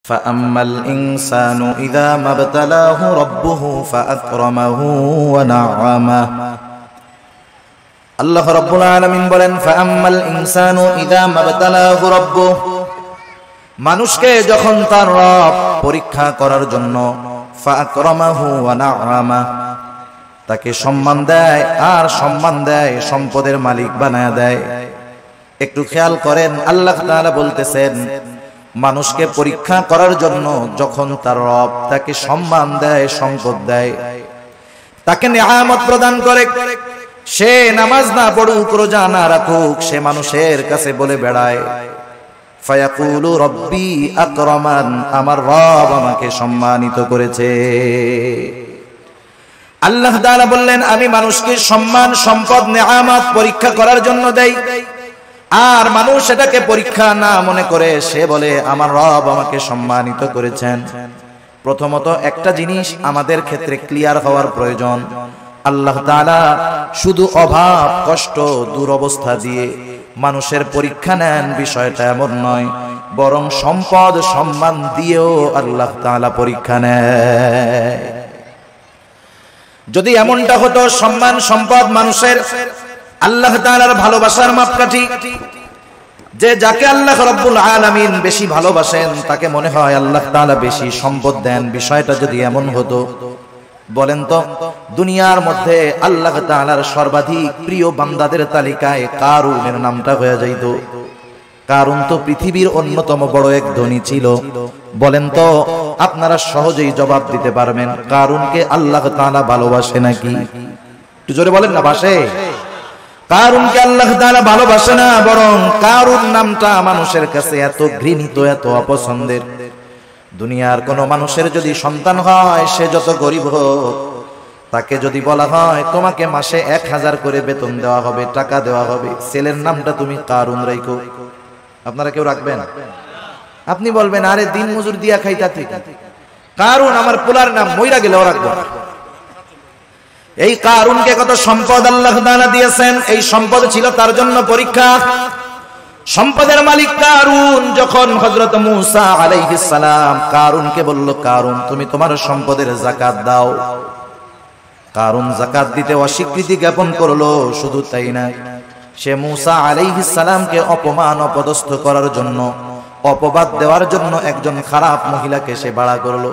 فأما الإنسان إذا ما ابتلاه ربه فأكرمه ونعمه আল্লাহ রাব্বুল আলামিন বলেন ফাআম্মাল ইনসানু ইযা মাবতালাহু রাব্বুহু মানুষকে যখন তার রব পরীক্ষা করার জন্য ফাআকরামাহু ওয়া না'আমা তাকে সম্মান দেয় আর সম্মান দেয় সম্পদের মালিক বানায় দেয়। একটু খেয়াল করেন, আল্লাহ তাআলা বলতেছেন মানুষকে পরীক্ষা করার জন্য যখন তার রব তাকে সম্মান দেয়, সম্পদ দেয়, তাকে নিয়ামত প্রদান করে, সে নামাজ না পড়ুক, রোজা না রাখুক, সে মানুষের কাছে বলে বেড়ায় ফায়াকুলু রব্বি আকরামান, আমার রব আমাকে সম্মানিত করেছে। আল্লাহ তাআলা বললেন আমি মানুষকে সম্মান, সম্পদ, নিয়ামত পরীক্ষা করার জন্য দেই, আর মানুষ এটাকে পরীক্ষা না মনে করে সে বলে আমার রব আমাকে সম্মানিত করেছেন। প্রথমত একটা জিনিস আমাদের ক্ষেত্রে ক্লিয়ার হওয়ার প্রয়োজন, আল্লাহ তাআলা শুধু অভাব, কষ্ট, দুরবস্থা দিয়ে মানুষের পরীক্ষা নেন বিষয়টা এমন নয়, বরং সম্পদ, সম্মান দিয়েও আল্লাহ তাআলা পরীক্ষা নেয়। যদি এমনটা হতো সম্মান, সম্পদ মানুষের আল্লাহ তাআলার ভালোবাসার মাপকাঠি, যে যাকে আল্লাহ রাব্বুল আলামিন বেশি ভালোবাসেন তাকে মনে হয় আল্লাহ তাআলা বেশি সম্পদ দেন, বিষয়টা যদি এমন হতো, বলেন তো দুনিয়ার মধ্যে আল্লাহ তাআলার সর্বাধিক প্রিয় বান্দাদের তালিকায় কারুনের নামটা হয়ে যাইত। কারুন তো পৃথিবীর অন্যতম বড় এক ধনী ছিল। বলেন তো আপনারা সহজেই জবাব দিতে পারবেন কারুনকে আল্লাহ তাআলা ভালোবাসে নাকি? একটু জোরে বলেন না, বাসে? কারুনকে আল্লাহ তাআলা ভালোবাসে না, বরং কারুন নামটা মানুষের কাছে এত ঘৃণিত, এত অপছন্দের। দুনিয়ার কোন মানুষের যদি সন্তান হয়, সে যত গরিব হোক, তাকে যদি বলা হয় তোমাকে মাসে 1000 করে বেতন দেওয়া হবে, টাকা দেওয়া হবে, ছেলের নামটা তুমি কারুন রাখো, আপনারা কেউ রাখবেন? আপনি বলবেন আরে দিন মজুর দিয়া খাইতা ঠিক, কারুন আমার পোলার নাম, মইরা গেলেও রাখবো। এই কারুনকে কত সম্পদ আল্লাহ তাআলা দিয়েছেন, এই সম্পদ ছিল তার জন্য পরীক্ষা। সম্পদের মালিক কারুন যখন হযরত মূসা আলাইহিস সালাম কারুনকে বলল কারুন তুমি তোমার সম্পদের যাকাত দাও, কারুন যাকাত দিতে অস্বীকৃতি জ্ঞাপন করলো। শুধু তাই না, সে মূসা আলাইহিস সালামকে অপমান, অপদস্থ করার জন্য, অপবাদ দেওয়ার জন্য একজন খারাপ মহিলাকে সে ভাড়া করলো,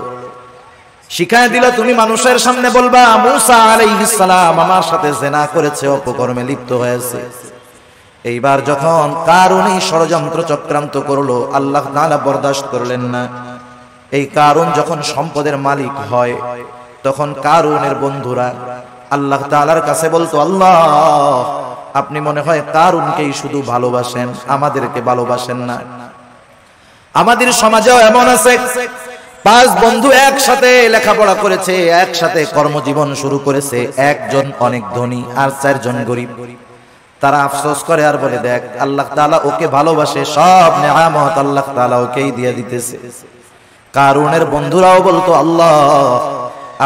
শিখায় দিল তুমি মানুষের সামনে বলবা মূসা আলাইহিস সালাম আমার সাথে জিনা করেছে, অপকর্মে লিপ্ত হয়েছে। এইবার যখন কারুন এই ষড়যন্ত্র চক্রান্ত করলো, আল্লাহ তাআলা বরদাস্ত করলেন না। এই কারুন যখন সম্পদের মালিক হয়, তখন কারুনের বন্ধুরা আল্লাহ তাআলার কাছে বলতো আল্লাহ আপনি মনে হয় কারুনকেই শুধু ভালোবাসেন, আমাদেরকে ভালোবাসেন না। আমাদের সমাজেও এমন আছে, 5 বন্ধু একসাথে লেখাপড়া করেছে, একসাথে কর্মজীবন শুরু করেছে, একজন অনেক ধনী আর 4 জন গরিব। তারা আফসোস করে আর বলে দেখ আল্লাহ তাআলা ওকে ভালোবাসে, সব নিয়ামত আল্লাহ তাআলা ওকেই দিয়ে দিতেছে। কারুনের বন্ধুরাও বলতো আল্লাহ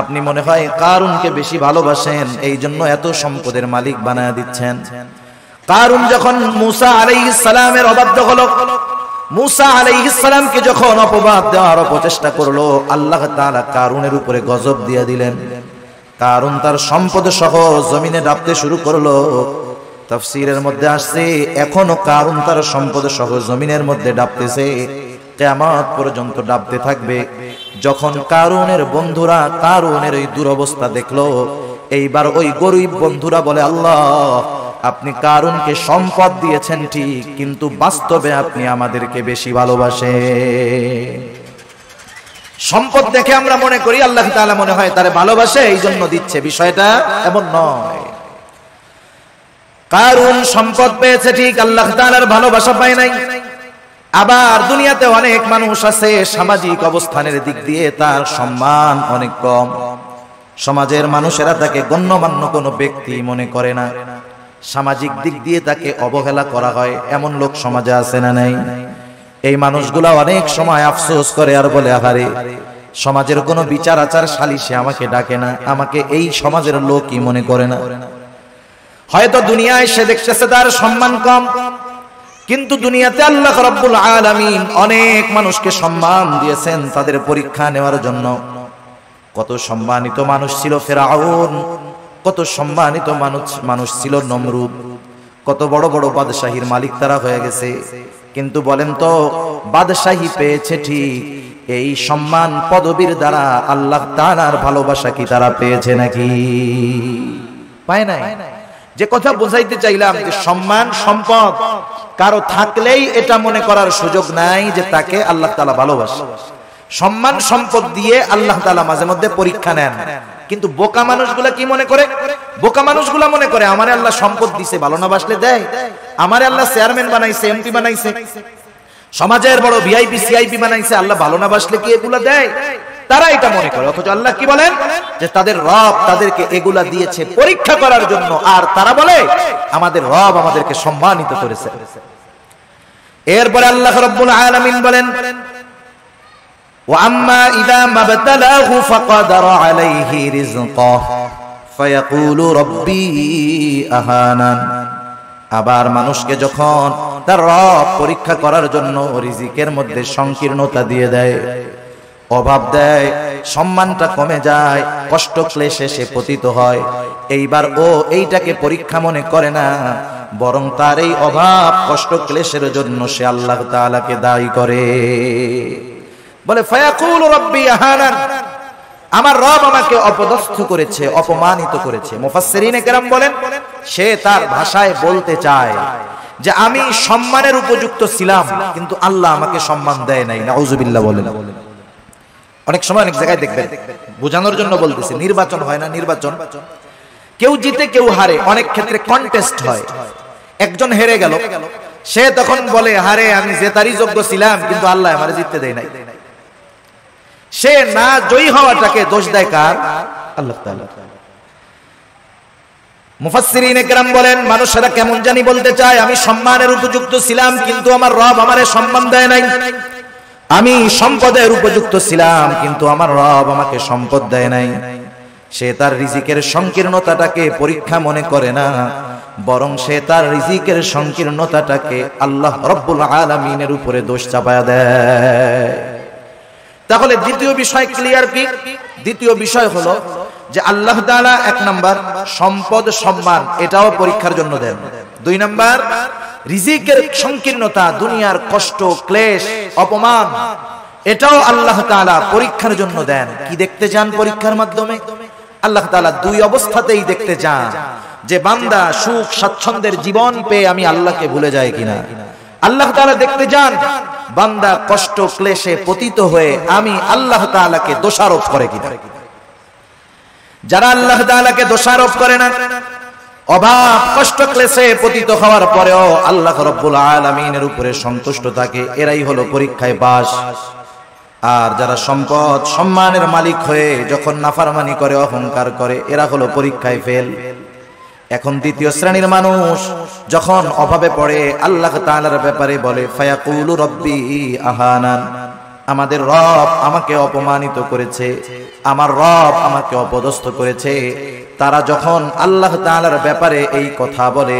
আপনি মনে হয় কারুনকে বেশি ভালোবাসেন, এই জন্য এত সম্পদের মালিক বানায় দিচ্ছেন। কারুন যখন মূসা আলাইহিস সালামের অবাধ্য হলো, মূসা আলাইহিস সালামকে যখন অপবাদ দেওয়ার প্রচেষ্টা করলো, আল্লাহ তাআলা কারুনের উপরে গজব দিয়ে দিলেন। কারুন তার সম্পদ সহ জমিনে ডাবতে শুরু করলো। তাফসীরের মধ্যে আসছে এখনো কারুন তার সম্পদ সহ জমিনের মধ্যে ডাবতেছে, কিয়ামত পর্যন্ত ডাবতে থাকবে। যখন কারুনের বন্ধুরা কারুনের এই দুরবস্থা দেখলো, এইবার ওই গরিব বন্ধুরা বলে আল্লাহ আপনি কারুনকে সম্পদ দিয়েছেন ঠিক, কিন্তু বাস্তবে আপনি আমাদেরকে বেশি ভালোবাসেন। সম্পদ দেখে আমরা মনে করি আল্লাহ তাআলা মনে হয় তারে ভালোবাসে এই জন্য দিচ্ছে, বিষয়টা এমন নয়। কারুন সম্পদ পেয়েছে ঠিক, আল্লাহ তাআলার ভালোবাসা পায় নাই। আবার দুনিয়াতে অনেক মানুষ আছে সামাজিক অবস্থানের দিক দিয়ে তার সম্মান অনেক কম, সমাজের মানুষেরা তাকে গণ্যমান্য কোনো ব্যক্তি মনে করে না, সামাজিক দিক দিয়ে তাকে অবহেলা করা হয়, এমন লোক সমাজে আছে না নাই? এই মানুষগুলা অনেক সময় আফসোস করে আর বলে আহারে সমাজের কোনো বিচার আচার সালিশে আমাকে ডাকে না, আমাকে এই সমাজের লোকই মনে করে না। হয়তো দুনিয়ায় সে দেখতেছে তার সম্মান কম, কিন্তু দুনিয়াতে আল্লাহ রাব্বুল আলামিন অনেক মানুষকে সম্মান দিয়েছেন তাদের পরীক্ষা নেওয়ার জন্য। কত সম্মানিত মানুষ ছিল ফিরআউন, কত সম্মানিত মানুষ ছিল নমরুদ, কত বড় বড় বাদশাহীর মালিক তারা হয়ে গেছে। কিন্তু বলেন তো, বাদশাহী পেয়েছে ঠিক, এই সম্মান পদবীর দ্বারা আল্লাহ তাআলার ভালোবাসা কি তারা পেয়েছে নাকি? পায় নাই। যে কথা বোঝাইতে চাইলাম যে সম্মান সম্পদ কারো থাকলেই এটা মনে করার সুযোগ নাই যে তাকে আল্লাহ তাআলা ভালোবাসে। সম্মান সম্পদ দিয়ে আল্লাহ তাআলা মাঝে মধ্যে পরীক্ষা নেন। কিন্তু বোকা মানুষগুলা কি মনে করে? বোকা মানুষগুলা মনে করে আমারে আল্লাহ সম্পদ দিছে, ভালো না বাসলে দেয়। আমারে আল্লাহ চেয়ারম্যান বানাইছে, এমপি বানাইছে, সমাজের বড় ভিআইপি সিআইপি বানাইছে, আল্লাহ ভালো না বাসলে কি এগুলা দেয়? তারা এটা মনে করে। অথচ আল্লাহ কি বলেন যে তাদের রব তাদেরকে এগুলা দিয়েছে পরীক্ষা করার জন্য। আর তারা বলে আমাদের রব আমাদেরকে সম্মানিত করেছে। এরপরে আল্লাহ রাব্বুল আলামিন বলেন وَأَمَّا إِذَا مَا ابْتَلَاهُ فَقَدَرَ عَلَيْهِ رِزْقَهُ فَيَقُولُ رَبِّي أَهَانَنِ। আবার মানুষকে যখন তার রব পরীক্ষা করার জন্য রিজিকের মধ্যে সংকীর্ণতা দিয়ে দেয়, অভাব দেয়, সম্মানটা কমে যায়, কষ্ট ক্লেশে সে পতিত হয়, এইবার ও এইটাকে পরীক্ষা মনে করে না, বরং তার এই অভাব কষ্ট ক্লেশের জন্য সে আল্লাহ তাআলাকে দায়ী করে। বলে ফায়াকুল রব্বি আহানান, আমার রব আমাকে অপদস্থ করেছে, অপমানিত করেছে। মুফাসসিরিনে কেরাম বলেন সে তার ভাষায় বলতে চায় যে আমি সম্মানের উপযুক্ত ছিলাম কিন্তু আল্লাহ আমাকে সম্মান দেয় নাই। নাউজুবিল্লাহ বলেন। অনেক সময় অনেক জায়গায় দেখবেন, বোঝানোর জন্য বলতেছি, নির্বাচন হয় না, নির্বাচন কেউ জিতে কেউ হারে, অনেক ক্ষেত্রে কন্টেস্ট হয়। একজন হেরে গেল, সে তখন বলে হারে আমি জেতারই যোগ্য ছিলাম কিন্তু আল্লাহ আমারে জিততে দেয় নাই। সে না জয়ী হওয়াটাকে দোষ দেয় কার? আল্লাহ তাআলা। মুফাসসিরিনে কেরাম বলেন মানুষেরা কেমন জানি বলতে চায় আমি সম্মানের উপযুক্ত ছিলাম কিন্তু আমার রব আমারে সম্মান দেয় নাই, আমি সম্পদের উপযুক্ত ছিলাম কিন্তু আমার রব আমাকে সম্পদ দেয় নাই। সে তার রিজিকের সংকীর্ণতাটাকে পরীক্ষা মনে করে না, বরং সে তার রিজিকের সংকীর্ণতাটাকে আল্লাহ রাব্বুল আলামিনের উপরে দোষ চাপায়া দেয়। তাহলে দ্বিতীয় বিষয় ক্লিয়ার কি? দ্বিতীয় বিষয় হলো যে আল্লাহ তাআলা এক নাম্বার সম্পদ সম্মান এটাও পরীক্ষার জন্য দেন। দুই নাম্বার রিজিকের সংকীর্ণতা, দুনিয়ার কষ্ট ক্লেশ অপমান এটাও আল্লাহ তাআলা পরীক্ষার জন্য দেন। কি দেখতে চান পরীক্ষার মাধ্যমে? আল্লাহ তাআলা দুই অবস্থাতেই দেখতে চান যে বান্দা সুখ স্বাচ্ছন্দ্যের জীবন পেয়ে আমি আল্লাহকে ভুলে যাই কিনা। আল্লাহ তাআলা দেখতে চান বান্দা কষ্ট ক্লেশে পতিত হয়ে আমি আল্লাহ তাআলাকে দোষারোপ করে কিনা। যারা আল্লাহ তাআলাকে দোষারোপ করে না, অভাব কষ্ট ক্লেশে পতিত হওয়ার পরেও আল্লাহ রাব্বুল আলামিনের উপরে সন্তুষ্ট থাকে, এরাই হলো পরীক্ষায় পাস। আর যারা সম্পদ সম্মানের মালিক হয়ে যখন নাফরমানি করে অহংকার করে এরা হলো পরীক্ষায় ফেল। এখন দ্বিতীয় শ্রেণীর মানুষ যখন অভাবে পড়ে আল্লাহ তাআলার ব্যাপারে বলে ফায়াকুলু রব্বি আহানান, আমাদের রব আমাকে অপমানিত করেছে, আমার রব আমাকে অপদস্থ করেছে। তারা যখন আল্লাহ তাআলার ব্যাপারে এই কথা বলে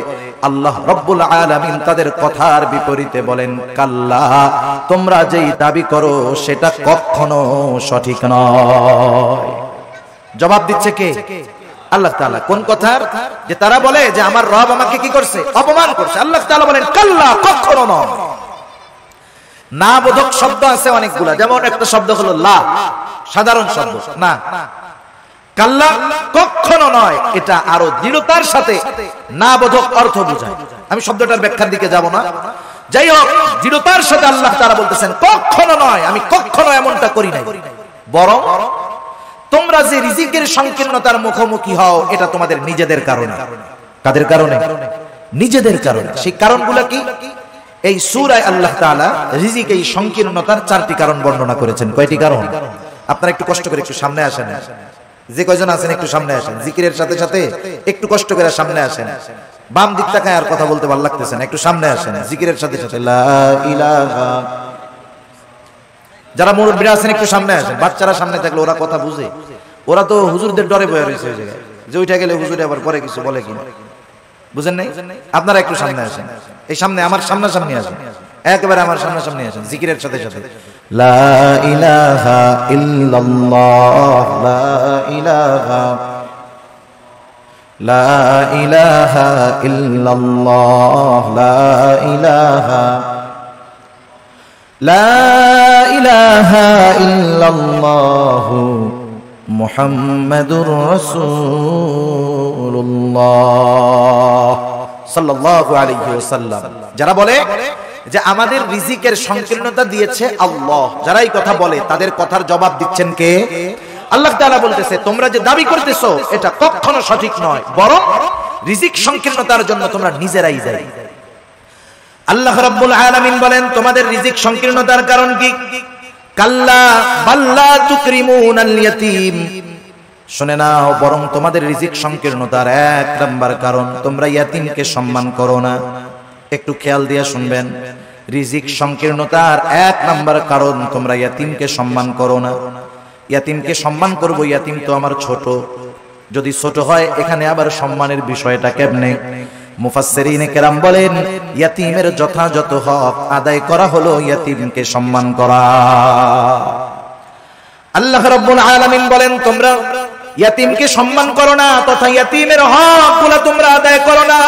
আল্লাহ রাব্বুল আলামিন তাদের কথার বিপরীতে বলেন কাল্লা, তোমরা যেই দাবি করো সেটা কখনো সঠিক নয়। জবাব দিচ্ছে কে? আল্লাহ তাআলা। কোন কথার? যে তারা বলে যে আমার রব আমাকে কি করছে? অপমান করছে। আল্লাহ তাআলা বলেন কাল্লা, কখনো নয়। না বোধক শব্দ আছে অনেকগুলা, যেমন একটা শব্দ হলো লা, সাধারণ শব্দ না। কাল্লা কখনো নয়, এটা আরো দৃঢ়তার সাথে না বোধক অর্থ বোঝায়। আমি শব্দটার ব্যাখ্যার দিকে যাব না। যাই হোক, দৃঢ়তার সাথে আল্লাহ তাআলা বলতেছেন কখনো নয়, আমি কখনো এমনটা করি নাই, বরং তোমরা যে রিজিকের সংকীর্ণতার মুখোমুখি হও এটা তোমাদের নিজেদের কারণে। কাদের কারণে? নিজেদের কারণে। সেই কারণগুলো কি? এই সূরায় আল্লাহ তাআলা রিজিক এই সংকীর্ণতার চারটি কারণ বর্ণনা করেছেন। কয়টি কারণ? আপনারা একটু কষ্ট করে একটু সামনে আসেন, যে কয়জন আছেন একটু সামনে আসেন, জিকিরের সাথে সাথে একটু কষ্ট করে সামনে আসেন। বাম দিক তাকায় আর কথা বলতে ভালো লাগতেছে না, একটু সামনে আসেন জিকিরের সাথে সাথে লা ইলাহা। যারা মুরব্বিরা আছেন একটু সামনে আসেন। বাচ্চারা সামনে থাকলে ওরা কথা বুঝে, ওরা তো হুজুরদের ডরে বয়ে রয়েছে ওই জায়গায়, যে ওইটা গেলে হুজুরে আবার পরে কিছু বলে কিনা, বুঝেন নাই? আপনারা একটু সামনে আসেন। এই সামনে আমার সামনাসামনি আসেন, একেবারে আমার সামনাসামনি আসেন জিকিরের সাথে সাথে। লা ইলাহা ইল্লাল্লাহ, লা ইলাহা, লা ইলাহা ইল্লাল্লাহ, লা ইলাহা, লা ইলাহা ইল্লাল্লাহ মুহাম্মাদুর রাসূলুল্লাহ সাল্লাল্লাহু আলাইহি ওয়াসাল্লাম। যারা বলে যে আমাদের রিজিকের সংকীর্ণতা দিয়েছে আল্লাহ, যারা এই কথা বলে তাদের কথার জবাব দিচ্ছেন কে? আল্লাহ তাআলা বলতেছে তোমরা যে দাবি করতেছো এটা কখনো সঠিক নয়, বরং রিজিক সংকীর্ণতার জন্য তোমরা নিজেরাই দায়ী। আল্লাহ রাব্বুল আলামিন বলেন তোমাদের রিজিক সংকীর্ণতার কারণ কি? কাল্লা বাল্লা তুকরিমুনাল ইয়াতীম, শুনে নাও, বরং তোমাদের রিজিক সংকীর্ণতার এক নাম্বার কারণ তোমরা ইয়াতীমকে সম্মান করো না। একটু খেয়াল দিয়ে শুনবেন, রিজিক সংকীর্ণতার এক নাম্বার কারণ তোমরা ইয়াতীমকে সম্মান করো না। ইয়াতীমকে সম্মান করব, ইয়াতীম তো আমার ছোট, যদি ছোট হয় এখানে আবার সম্মানের বিষয়টা কেমনে? মুফাসসিরিনে কেরাম বলেন ইয়াতীমের যথাযথ হক আদায় করা হলো ইয়াতীমকে সম্মান করা। আল্লাহ রাব্বুল আলামিন বলেন তোমরা ইয়াতীমকে সম্মান করো না তথা ইয়াতীমের হকগুলো তোমরা আদায় করো না,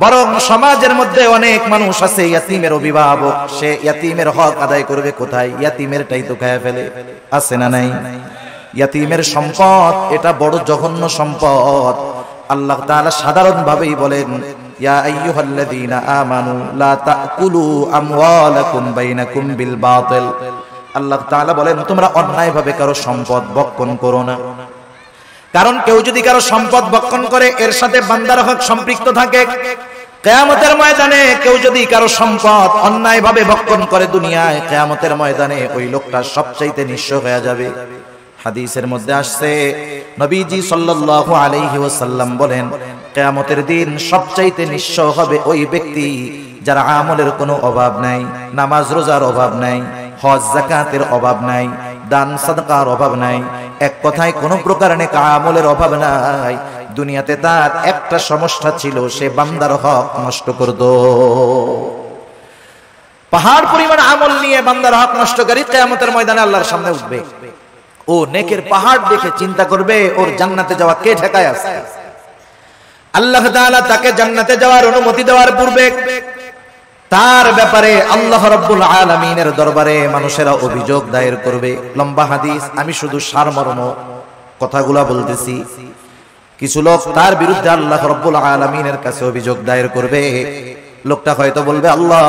বরং সমাজের মধ্যে অনেক মানুষ আছে ইয়াতীমের অভিভাবক, সে ইয়াতীমের হক আদায় করবে কোথায়? ইয়াতীমেরটাই তো খেয়ে ফেলে, আছে না নাই? ইয়াতীমের সম্পদ এটা বড় জঘন্য সম্পদ। আল্লাহ তাআলা সাধারণভাবেই বলেন ইয়া আইয়ুহাল্লাযীনা আমানু লা তাকুলু আমওয়ালাকুম বাইনাকুম বিল বাতিল। আল্লাহ তাআলা বলেন তোমরা অন্যায়ভাবে কারো সম্পদ ভক্ষণ করো না, কারণ কেউ যদি কারো সম্পদ ভক্ষণ করে এর সাথে বান্দার হক সম্পৃক্ত থাকে। কিয়ামতের ময়দানে কেউ যদি কারো সম্পদ অন্যায়ভাবে ভক্ষণ করে দুনিয়ায়, কিয়ামতের ময়দানে ওই লোকটা সবচাইতে নিঃস্ব হয়ে যাবে। হাদিসের মধ্যে আসছে নবীজি সাল্লাল্লাহু আলাইহি ওয়াসাল্লাম বলেন কিয়ামতের দিন সবচাইতে নিঃস্ব হবে ওই ব্যক্তি যার আমলের কোনো অভাব নাই, নামাজ রোজার অভাব নাই, হজ যাকাতের অভাব নাই, দান সাদকার অভাব নাই, এক কথায় কোনো প্রকার নেক আমলের অভাব নাই। দুনিয়াতে তার একটা সমস্যা ছিল, সে বান্দার হক নষ্ট করত। পাহাড় পরিমাণ আমল নিয়ে বান্দার হক নষ্টকারী কিয়ামতের ময়দানে আল্লাহর সামনে উঠবে। ও নেকের পাহাড় দেখে চিন্তা করবে ওর জান্নাতে যাওয়া কে ঠেকায় আছে। আল্লাহ তাআলা তাকে জান্নাতে যাওয়ার অনুমতি দেওয়ার পূর্বে তার ব্যাপারে আল্লাহ রাব্বুল আলামিনের দরবারে মানুষেরা অভিযোগ দায়ের করবে। লম্বা হাদিস, আমি শুধু সারমর্ম কথাগুলা বলতেছি। কিছু লোক তার বিরুদ্ধে আল্লাহ রাব্বুল আলামিনের কাছে অভিযোগ দায়ের করবে। লোকটা হয়তো বলবে আল্লাহ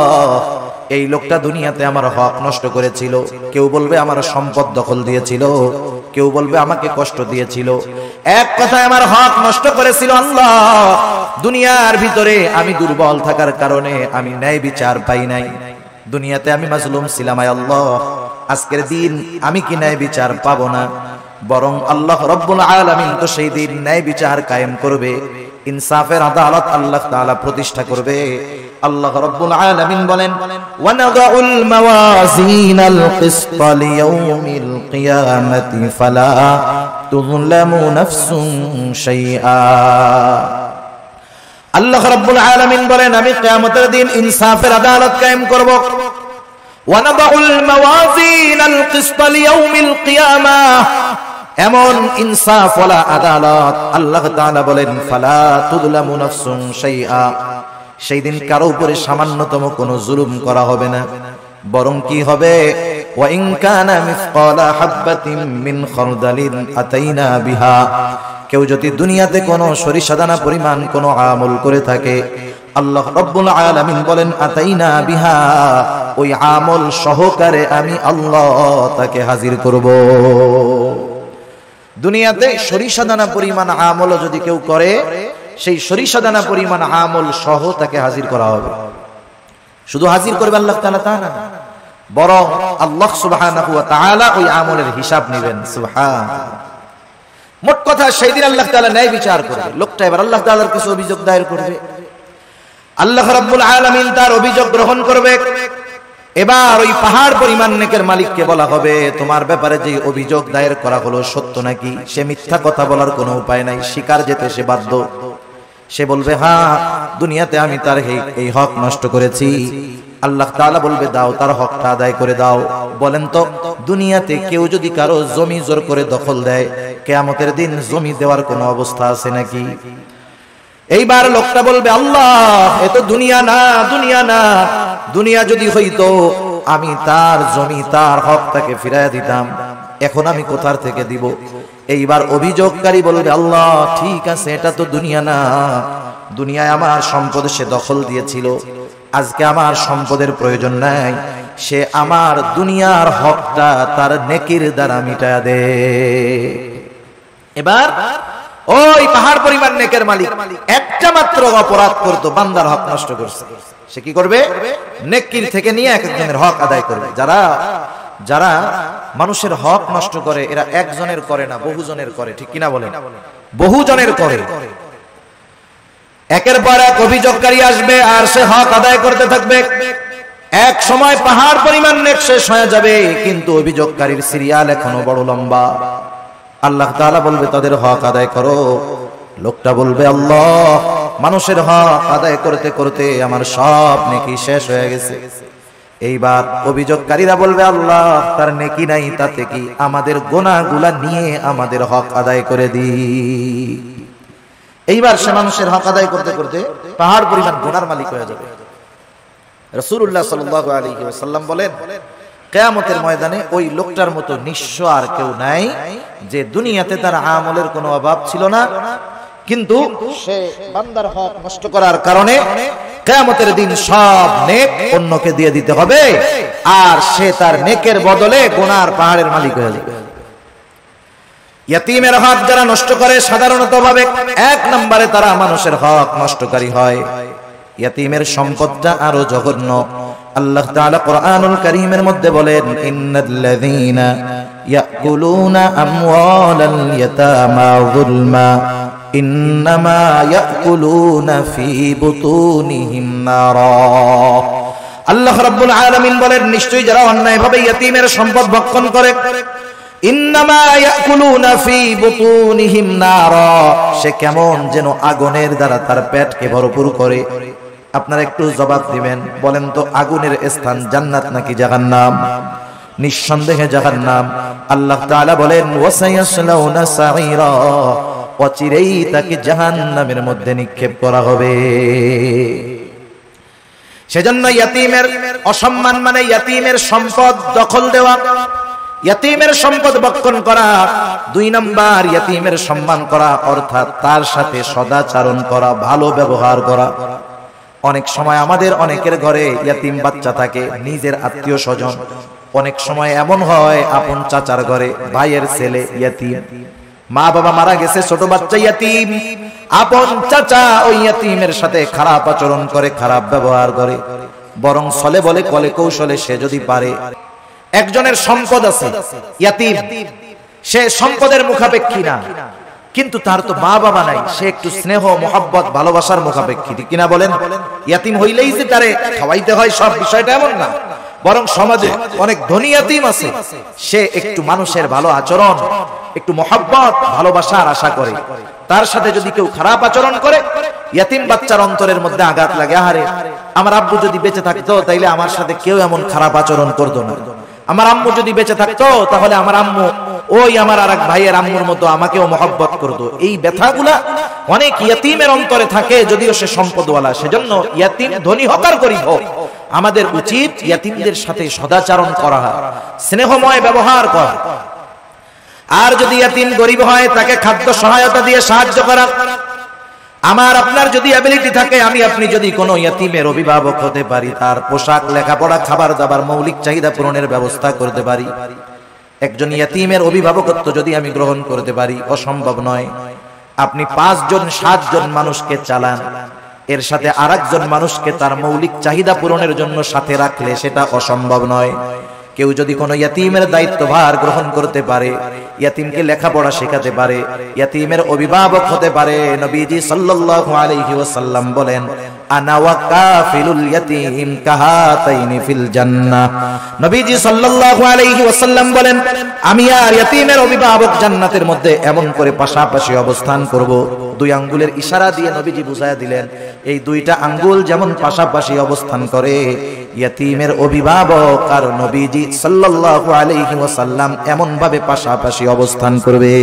এই লোকটা দুনিয়াতে আমার হক নষ্ট করেছিল, কেউ বলবে আমার সম্পদ দখল দিয়েছিল, কেউ বলবে আমাকে কষ্ট দিয়েছিল, এক কথায় আমার হক নষ্ট করেছিল। আল্লাহ দুনিয়ার ভিতরে আমি দুর্বল থাকার কারণে আমি ন্যায় বিচার পাই নাই, দুনিয়াতে আমি মাজলুম ছিলাম। আল্লাহ আজকের দিন আমি কি ন্যায় বিচার পাবো না? বরং আল্লাহ রাব্বুল আলামিন তো সেই দিন ন্যায় বিচার কায়েম করবে, ইনসাফের আদালত আল্লাহ তাআলা প্রতিষ্ঠা করবে। আল্লাহ রাব্বুল আলামিন বলেন ওয়া নাদাউল মাওয়াজিনাল কিসতা লিয়াউমিল কিয়ামাতি ফালা তুযলামু নাফসুন শাইআ। আল্লাহ রাব্বুল আলামিন বলেন আমি কিয়ামতের দিন ইনসাফের আদালত কায়েম করব। ওয়া নাদাউল মাওয়াজিনাল কিসতা লিয়াউমিল কিয়ামাহ, এমন ইনসাফ ওয়ালা আদালত আল্লাহ তাআলা বলেন ফালা তুযলামু নাফসুন শাইআ, সেই দিন কারো উপরে সামান্যতম কোনো জুলুম করা হবে না, বরং কি হবে ওয়া ইন কানা মিসকালা হাববাতিন মিন খারদালিন আতাইনা বিহা, কেউ যদি দুনিয়াতে কোনো সরিষা দানা পরিমাণ কোনো আমল করে থাকে আল্লাহ রাব্বুল আলামিন বলেন আতাইনা বিহা, ওই আমল সহকারে আমি আল্লাহ তাকে হাজির করব। দুনিয়াতে সরিষা দানা পরিমাণ আমল যদি কেউ করে সেই সরিষা দানা পরিমাণ আমল সহ তাকে হাজির করা হবে। শুধু হাজির করবে আল্লাহ তাআলা তা না, বরং আল্লাহ সুবহানাহু ওয়া তাআলা ওই আমলের হিসাব নেবেন। সুবহানাল্লাহ। মোট কথা সেই দিন আল্লাহ তাআলা ন্যায় বিচার করবে। লোকটা এবার আল্লাহ তাআলার কাছে অভিযোগ দায়ের করবে, আল্লাহ রাব্বুল আলামিন তার অভিযোগ গ্রহণ করবে। এবার ওই পাহাড় পরিমাণ নেকের মালিককে বলা হবে তোমার ব্যাপারে যে অভিযোগ দায়ের করা হলো সত্য নাকি? সে মিথ্যা কথা বলার কোনো উপায় নাই, স্বীকার যেতে সে বাধ্য। সে বলবে হ্যাঁ দুনিয়াতে আমি তার এই হক নষ্ট করেছি। আল্লাহ তাআলা বলবে দাও তার হকটা আদায় করে দাও। বলেন তো দুনিয়াতে কেউ যদি কারো জমি জোর করে দখল দেয়, কিয়ামতের দিন জমি দেওয়ার কোনো অবস্থা আছে নাকি? এইবার লোকটা বলবে আল্লাহ এ তো দুনিয়া না, দুনিয়া না, দুনিয়া যদি হইতো আমি তার জমি তার হক তাকে ফিরাইয়া দিতাম, এখন আমি কোথা থেকে দিব? এইবার অভিযোগকারী বলবে আল্লাহ ঠিক আছে এটা তো দুনিয়া না, দুনিয়ায় আমার সম্পদ সে দখল দিয়েছিল, আজকে আমার সম্পদের প্রয়োজন নাই, সে আমার দুনিয়ার হকটা তার নেকির দ্বারা মিটায়া দে। এবার ওই পাহাড় পরিমাণ নেকের মালিক একটা মাত্র অপরাধ করতো, বান্দার হক নষ্ট করছে, সে কি করবে? নেকির থেকে নিয়ে এক একজনের হক আদায় করবে। যারা মানুষের হক নষ্ট করে এরা একজনের করে না, বহুজনের করে, ঠিক কিনা বলেন? বহুজনের করে। একের পর এক অভিযোগকারী আসবে আর সে হক আদায় করতে থাকবে। এক সময় পাহাড় পরিমাণ নেক শেষ হয়ে যাবে, কিন্তু অভিযোগকারীর সিরিয়াল এখনো বড় লম্বা। আল্লাহ তাআলা বলবে তাদের হক আদায় করো। লোকটা বলবে আল্লাহ মানুষের হক আদায় করতে করতে আমার সব নেকি শেষ হয়ে গেছে। এইবার অভিযোগকারীরা বলবে আল্লাহ তার নেকি নাই, তাতে কি, আমাদের গুনাহগুলা নিয়ে আমাদের হক আদায় করে দি। এইবার সে মানুষের হক আদায় করতে করতে পাহাড় পরিমাণ গুনার মালিক হয়ে যাবে। রাসূলুল্লাহ সাল্লাল্লাহু আলাইহি ওয়াসাল্লাম বলেন কিয়ামতের ময়দানে ওই লোকটার মতো নিঃস্ব আর কেউ নাই, যে দুনিয়াতে তার আমলের কোনো অভাব ছিল না, কিন্তু সে বান্দার হক নষ্ট করার কারণে কিয়ামতের দিন সব নেক অন্যকে দিয়ে দিতে হবে, আর সে তার নেকের বদলে গুনার পাহাড়ের মালিক হয়ে যাবে। ইয়াতীমের হক যারা নষ্ট করে সাধারণত ভাবে এক নম্বরে তারা মানুষের হক নষ্টকারী হয়। ইয়াতীমের সম্পদটা আরো জঘন্য। আল্লাহ তাআলা কোরআনুল কারীমের মধ্যে বলেন ইন্নাল্লাযীনা ইয়াকুলুনা আমওয়ালাল ইয়াতামা যুলমা ইন্নামা ইয়াকুলুনা ফি বুতুনিহিম নারা। আল্লাহ রাব্বুল আলামিন বলেন নিশ্চয়ই যারা অন্যায়ভাবে ইয়াতীমের সম্পদ ভক্ষণ করে, ইন্নামা ইয়াকুলুনা ফি বুতুনিহিম নারা, সে কেমন যেন আগুনের দ্বারা তার পেটকে ভরপুর করে। আপনারা একটু জবাব দিবেন, বলেন তো আগুনের স্থান জান্নাত নাকি জাহান্নাম? নিঃসন্দেহে জাহান্নাম। আল্লাহ তাআলা বলেন ওয়াসায়াসলাউনা সাঈরা, অচিরেই তাকে জাহান্নামের মধ্যে নিক্ষেপ করা হবে। সেজন্য ইয়াতীমের অসম্মান মানে ইয়াতীমের সম্পদ দখল দেওয়া, ইয়াতীমের সম্পদ ভক্ষণ করা। দুই নাম্বার ইয়াতীমের সম্মান করা, অর্থাৎ তার সাথে সদাচরণ করা, ভালো ব্যবহার করা। অনেক সময় আমাদের অনেকের ঘরে ইয়াতীম বাচ্চা থাকে, নিজের আত্মীয় স্বজন। অনেক সময় এমন হয় আপন চাচার ঘরে ভাইয়ের ছেলে ইয়াতীম, মা বাবা মারা গেছে, ছোট বাচ্চা ইয়াতীম, আপন চাচা ওই ইয়াতীমের সাথে খারাপ আচরণ করে, খারাপ ব্যবহার করে। বরং ছলে বলে কলে কৌশলে সে যদি পারে, একজনের সম্পদ আছে ইয়াতীম, সে সম্পদের মুখাপেক্ষী না, কিন্তু তার তো মা বাবা নাই, সে একটু স্নেহ মোহাব্বত ভালোবাসার মুখাপেক্ষী, ঠিক কিনা বলেন? ইয়াতীম হইলেই যে তারে খাওয়াইতে হয় সব বিষয়টা এমন না, বরং সমাজে অনেক ধনী ইয়াতীম আছে, সে একটু মানুষের ভালো আচরণ, একটু মোহাব্বত ভালোবাসার আশা করে। তার সাথে যদি কেউ খারাপ আচরণ করে, ইয়াতীম বাচ্চার অন্তরের মধ্যে আঘাত লাগে, আহারে আমার আব্বু যদি বেঁচে থাকতো তাইলে আমার সাথে কেউ এমন খারাপ আচরণ করতো না, আমার আম্মু যদি বেঁচে থাকতো তাহলে আমার আম্মু ওই আমার আরেক ভাইয়ের আম্মুর মতো আমাকেও মহব্বত করতো। এই ব্যথাগুলা অনেক ইয়াতীমের অন্তরে থাকে, যদিও সে সম্পদওয়ালা। সেজন্য ইয়াতীম ধনী হোক আর গরীব হোক, আমাদের উচিত ইয়াতীমদের সাথে সদাচরণ করা, স্নেহময় ব্যবহার করা। আর যদি ইয়াতীম গরীব হয় তাকে খাদ্য সহায়তা দিয়ে সাহায্য করা। আমার আপনার যদি অ্যাবিলিটি থাকে, আমি আপনি যদি কোনো ইয়াতীমের অভিভাবক হতে পারি, তার পোশাক, লেখাপড়া, খাবার দাবার, মৌলিক চাহিদা পূরণের ব্যবস্থা করতে পারি, একজন ইয়াতীমের অভিভাবকত্ব যদি আমি গ্রহণ করতে পারি, অসম্ভব নয়। আপনি 5 জন 7 জন মানুষকে চালান, এর সাথে আরেকজন মানুষকে তার মৌলিক চাহিদা পূরণের জন্য সাথে রাখলে সেটা অসম্ভব নয়। কেউ যদি কোনো ইয়াতীমের দায়িত্বভার গ্রহণ করতে পারে, ইয়াতীমকে লেখাপড়া শেখাতে পারে, ইয়াতীমের অভিভাবক হতে পারে, নবীজি সাল্লাল্লাহু আলাইহি ওয়াসাল্লাম বলেন আনা ওয়া কাফিলুল ইয়াতীম কাহাতাইনি ফিল জান্নাহ। নবীজি সাল্লাল্লাহু আলাইহি ওয়াসাল্লাম বলেন, আমি আর ইয়াতীমের অভিভাবক জান্নাতের মধ্যে এমন করে পাশাপাশি অবস্থান করব। দুই আঙ্গুলের ইশারা দিয়ে নবীজি বুঝায়া দিলেন, এই দুইটা আঙ্গুল যেমন পাশাপাশি অবস্থান করে, ইয়াতীমের অভিভাবক আর নবীজি সাল্লাল্লাহু আলাইহি ওয়াসাল্লাম এমন ভাবে পাশাপাশি অবস্থান করবে।